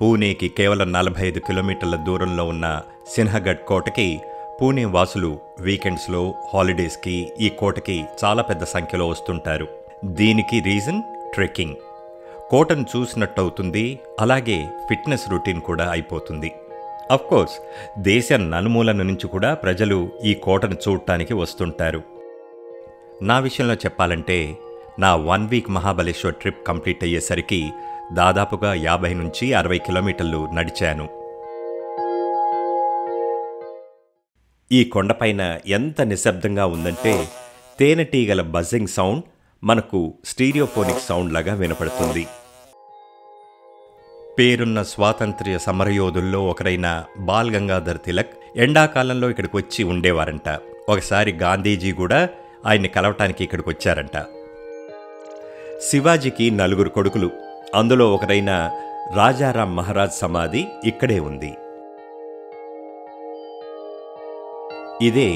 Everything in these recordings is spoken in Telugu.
పూణేకి కేవలం 45 కిలోమీటర్ల దూరంలో ఉన్న సిన్హగఢ్ కోటకి పూణే వాసులు వీకెండ్స్లో హాలిడేస్కి ఈ కోటకి చాలా పెద్ద సంఖ్యలో వస్తుంటారు. దీనికి రీజన్ ట్రెక్కింగ్. కోటను చూసినట్టు అవుతుంది, అలాగే ఫిట్నెస్ రొటీన్ కూడా అయిపోతుంది. అఫ్కోర్స్ దేశం నలుమూలల నుంచి కూడా ప్రజలు ఈ కోటను చూడటానికి వస్తుంటారు. నా విషయంలో చెప్పాలంటే నా 1 వీక్ మహాబలేశ్వర్ ట్రిప్ కంప్లీట్ అయ్యేసరికి దాదాపుగా 50 నుంచి 60 కిలోమీటర్లు నడిచాను. ఈ కొండపైన ఎంత నిశ్శబ్దంగా ఉందంటే తేనెటీగల బజ్జింగ్ సౌండ్ మనకు స్టీరియోఫోనిక్ సౌండ్ లాగా వినపడుతుంది. పేరున్న స్వాతంత్ర్య సమరయోధుల్లో ఒకరైన బాల్ గంగాధర్ తిలక్ ఎండాకాలంలో ఇక్కడికి వచ్చి ఉండేవారంట. ఒకసారి గాంధీజీ కూడా ఆయన్ని కలవటానికి ఇక్కడికి వచ్చారంట. శివాజీకి 4 కొడుకులు, అందులో ఒకరైన రాజారాం మహారాజ్ సమాధి ఇక్కడే ఉంది. ఇదే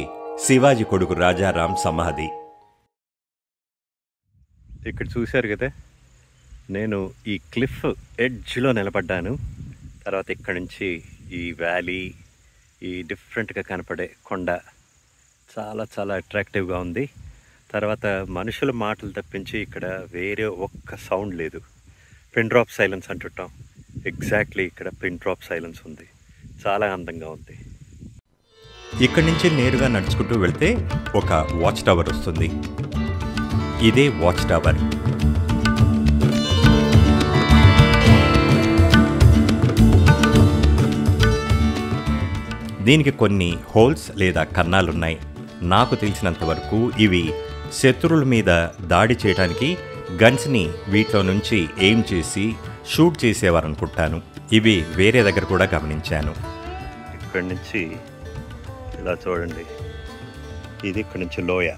శివాజీ కొడుకు రాజారాం సమాధి. ఇక్కడ చూశారు కదా, నేను ఈ క్లిఫ్ ఎడ్జ్లో నిలబడ్డాను. తర్వాత ఇక్కడి నుంచి ఈ వ్యాలీ, ఈ డిఫరెంట్గా కనపడే కొండ చాలా చాలా అట్రాక్టివ్గా ఉంది. తర్వాత మనుషుల మాటలు తప్పించి ఇక్కడ వేరే ఒక్క సౌండ్ లేదు. పిన్ డ్రాప్ సైలెన్స్ అంటుంటాం, ఎగ్జాక్ట్లీ ఇక్కడ పిన్ డ్రాప్ సైలెన్స్ ఉంది. చాలా అందంగా ఉంది. ఇక్కడి నుంచి నేరుగా నడుచుకుంటూ వెళ్తే ఒక వాచ్ టవర్ వస్తుంది. ఇదే వాచ్ టవర్. దీనికి కొన్ని హోల్స్ లేదా కన్నాలున్నాయి. నాకు తెలిసినంత వరకు ఇవి శత్రువుల మీద దాడి చేయడానికి గన్స్ని వీటిలో నుంచి ఎయిమ్ చేసి షూట్ చేసేవారనుకుంటాను. ఇవి వేరే దగ్గర కూడా గమనించాను. ఇక్కడి నుంచి ఇలా చూడండి, ఇది ఇక్కడి నుంచి లోయ.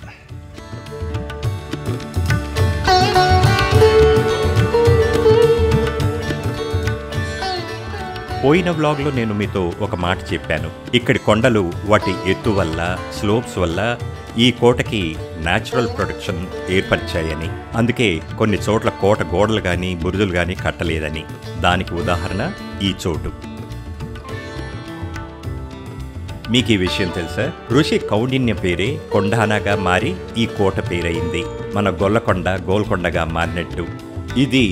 పోయిన వ్లాగ్లో నేను మీతో ఒక మాట చెప్పాను. ఇక్కడి కొండలు వాటి ఎత్తు వల్ల, స్లోప్స్ వల్ల ఈ కోటకి న్యాచురల్ ప్రొటెక్షన్ ఏర్పరిచాయని. అందుకే కొన్ని చోట్ల కోట గోడలు కానీ బురుజులు కానీ కట్టలేదని. దానికి ఉదాహరణ ఈ చోటు. మీకు ఈ విషయం తెలుసా? ఋషి కౌండిన్య పేరే కొండానాగా మారి ఈ కోట పేరయింది. మన గొల్లకొండ గోల్కొండగా మారినట్టు. ఇది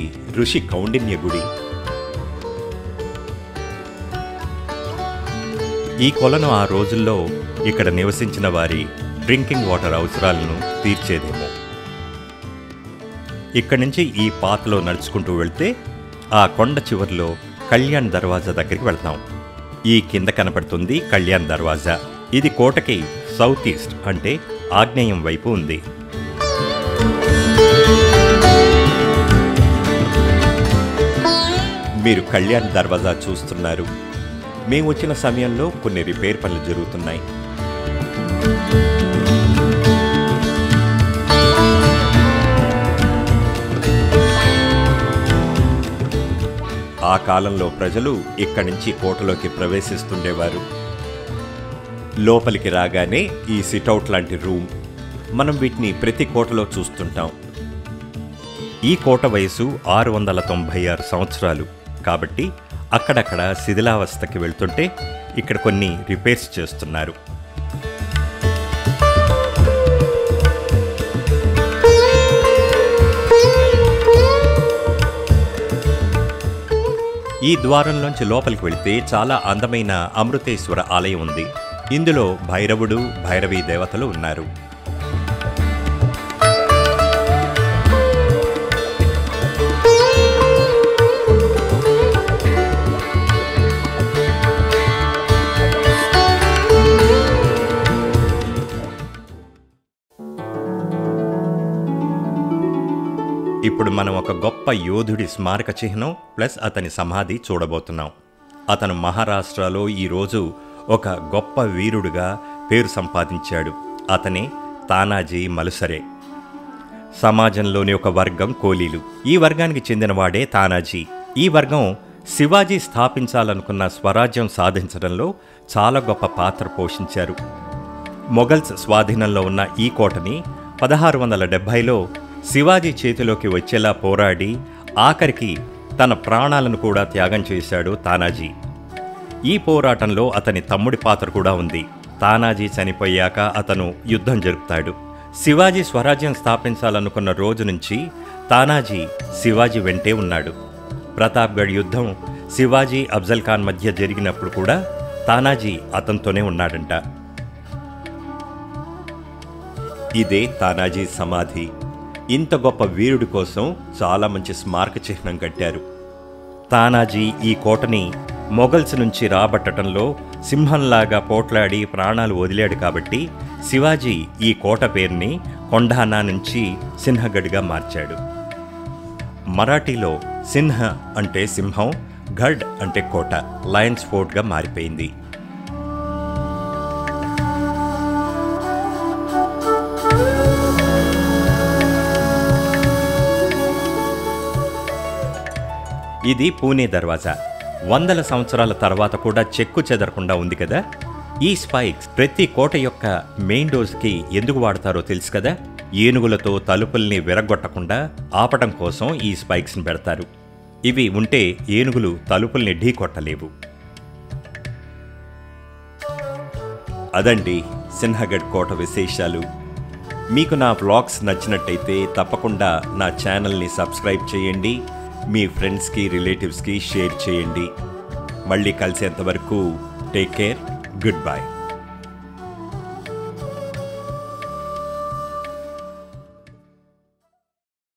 ఋషి కౌండిన్య గుడి. ఈ కొలను ఆ రోజుల్లో ఇక్కడ నివసించిన వారి డ్రింకింగ్ వాటర్ అవసరాలను తీర్చేదేమో. ఇక్కడి నుంచి ఈ పాతలో నడుచుకుంటూ వెళ్తే ఆ కొండ చివరిలో కళ్యాణ్ దర్వాజా దగ్గరికి వెళ్తాం. ఈ కింద కనపడుతుంది కళ్యాణ్ దర్వాజా. ఇది కోటకి సౌత్ ఈస్ట్ అంటే ఆగ్నేయం వైపు ఉంది. మీరు కళ్యాణ్ దర్వాజా చూస్తున్నారు. మేము వచ్చిన సమయంలో కొన్ని రిపేర్ పనులు జరుగుతున్నాయి. ఆ కాలంలో ప్రజలు ఇక్కడి నుంచి కోటలోకి ప్రవేశిస్తుండేవారు. లోపలికి రాగానే ఈ సిట్అవుట్ లాంటి రూమ్. మనం వీటిని ప్రతి కోటలో చూస్తుంటాం. ఈ కోట వయసు 696 సంవత్సరాలు కాబట్టి అక్కడక్కడ శిథిలావస్థకి వెళ్తుంటే ఇక్కడ కొన్ని రిపేర్స్ చేస్తున్నారు. ఈ ద్వారంలోంచి లోపలికి వెళితే చాలా అందమైన అమృతేశ్వర ఆలయం ఉంది. ఇందులో భైరవుడు, భైరవీ దేవతలు ఉన్నారు. ఇప్పుడు మనం ఒక గొప్ప యోధుడి స్మారక చిహ్నం ప్లస్ అతని సమాధి చూడబోతున్నాం. అతను మహారాష్ట్రలో ఈరోజు ఒక గొప్ప వీరుడుగా పేరు సంపాదించాడు. అతనే తానాజీ మలుసరే. సమాజంలోని ఒక వర్గం కోలీలు. ఈ వర్గానికి చెందినవాడే తానాజీ. ఈ వర్గం శివాజీ స్థాపించాలనుకున్న స్వరాజ్యం సాధించడంలో చాలా గొప్ప పాత్ర పోషించారు. మొఘల్స్ స్వాధీనంలో ఉన్న ఈ కోటని 1670లో శివాజీ చేతిలోకి వచ్చేలా పోరాడి ఆఖరికి తన ప్రాణాలను కూడా త్యాగం చేశాడు తానాజీ. ఈ పోరాటంలో అతని తమ్ముడి పాత్ర కూడా ఉంది. తానాజీ చనిపోయాక అతను యుద్ధం జరుపుతాడు. శివాజీ స్వరాజ్యం స్థాపించాలనుకున్న రోజు నుంచి తానాజీ శివాజీ వెంటే ఉన్నాడు. ప్రతాప్గఢ్ యుద్ధం శివాజీ అఫ్జల్ ఖాన్ మధ్య జరిగినప్పుడు కూడా తానాజీ అతనితోనే ఉన్నాడంట. ఇదే తానాజీ సమాధి. ఇంత గొప్ప వీరుడి కోసం చాలా మంచి స్మారక చిహ్నం కట్టారు. తానాజీ ఈ కోటని మొఘల్స్ నుంచి రాబట్టడంలో సింహంలాగా పోట్లాడి ప్రాణాలు వదిలాడు కాబట్టి శివాజీ ఈ కోట పేరుని కొండానా నుంచి సిన్హగఢ్గా మార్చాడు. మరాఠీలో సిన్హ అంటే సింహం, గఢ్ అంటే కోట, లయన్స్ ఫోర్ట్గా మారిపోయింది. ఇది పూణే దర్వాజా. వందల సంవత్సరాల తర్వాత కూడా చెక్కు చెదరకుండా ఉంది కదా. ఈ స్పైక్స్ ప్రతి కోట యొక్క మెయిన్ డోర్స్కి ఎందుకు వాడతారో తెలుసు కదా. ఏనుగులతో తలుపుల్ని విరగొట్టకుండా ఆపటం కోసం ఈ స్పైక్స్ని పెడతారు. ఇవి ఉంటే ఏనుగులు తలుపుల్ని ఢీ కొట్టలేవు. అదండి సిన్హగఢ్ కోట విశేషాలు. మీకు నా వ్లాగ్స్ నచ్చినట్టయితే తప్పకుండా నా ఛానల్ని సబ్స్క్రైబ్ చేయండి. మీ ఫ్రెండ్స్కి, రిలేటివ్స్కి షేర్ చేయండి. మళ్ళీ కలిసేంత వరకు టేక్ కేర్. Good bye.